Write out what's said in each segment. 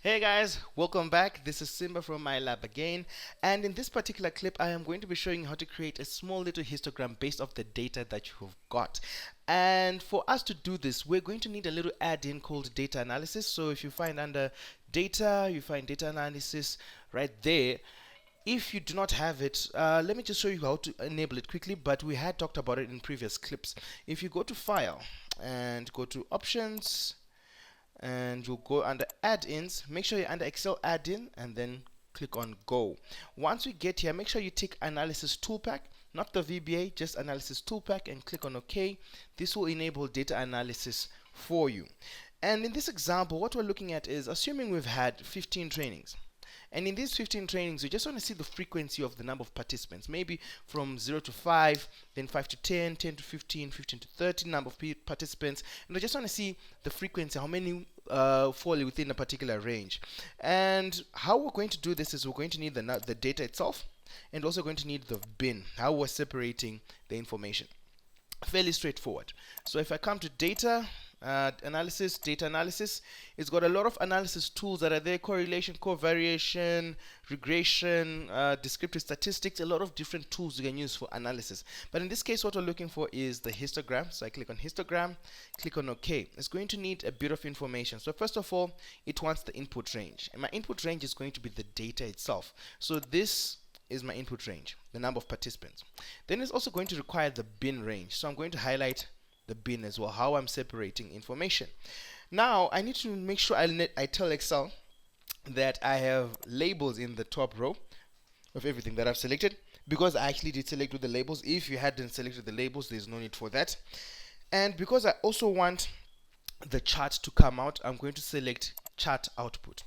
Hey guys, welcome back. This is Simba from MYLAB again, and in this particular clip I am going to be showing you how to create a small little histogram based off the data that you've got. And for us to do this, we're going to need a little add-in called data analysis. So if you find under data, you find data analysis right there. If you do not have it, let me just show you how to enable it quickly, but we had talked about it in previous clips. If you go to file and go to options, and you'll go under add-ins, make sure you're under Excel add-in and then click on go. Once we get here, make sure you tick analysis toolpack, not the VBA, just analysis toolpack, and click on OK. This will enable data analysis for you. And in this example, what we're looking at is assuming we've had 15 trainings. And in these 15 trainings, we just want to see the frequency of the number of participants, maybe from 0 to 5, then 5 to 10, 10 to 15, 15 to 30 number of participants. And we just want to see the frequency, how many fall within a particular range. And how we're going to do this is we're going to need the data itself, and also going to need the bin, how we're separating the information. Fairly straightforward. So if I come to data analysis, it's got a lot of analysis tools that are there: correlation, covariation, regression, descriptive statistics, a lot of different tools you can use for analysis. But in this case, what we're looking for is the histogram. So I click on histogram, click on OK. It's going to need a bit of information. So first of all, it wants the input range, and my input range is going to be the data itself. So this is my input range, the number of participants. Then it's also going to require the bin range. So I'm going to highlight the bin as well, how I'm separating information. Now I need to make sure I tell Excel that I have labels in the top row of everything that I've selected, because I actually did select with the labels. If you hadn't selected the labels, there's no need for that. And because I also want the chart to come out, I'm going to select chart output.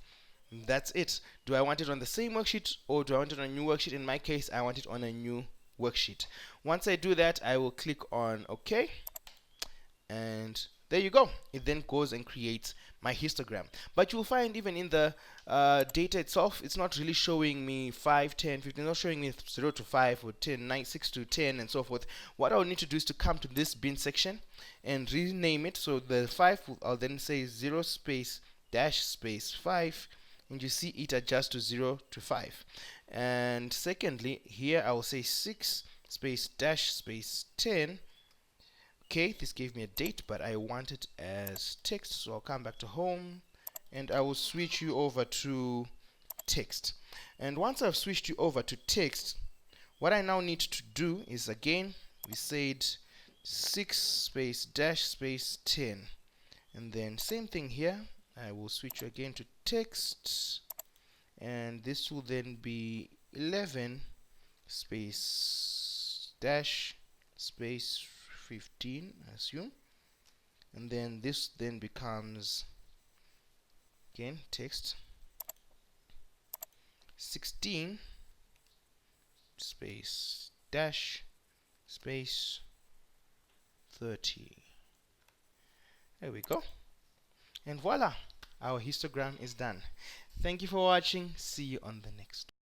That's it. Do I want it on the same worksheet, or do I want it on a new worksheet? In my case, I want it on a new worksheet. Once I do that, I will click on OK, and there you go. It then goes and creates my histogram. But you'll find even in the data itself, it's not really showing me 5, 10, 15. It's not showing me 0 to 5 or 10, 9, 6 to 10 and so forth. What I'll need to do is to come to this bin section and rename it. So the 5, I'll then say 0 space dash space 5, and you see it adjusts to 0 to 5. And secondly, here I will say 6 space dash space 10. Okay, this gave me a date, but I want it as text, so I'll come back to home and I will switch you over to text. And once I've switched you over to text, what I now need to do is, again, we said 6 space dash space 10, and then same thing here. I will switch you again to text, and this will then be 11 space dash space 15, I assume, and then this then becomes, again, text 16 space dash space 30. There we go. And voila, our histogram is done. Thank you for watching. See you on the next one.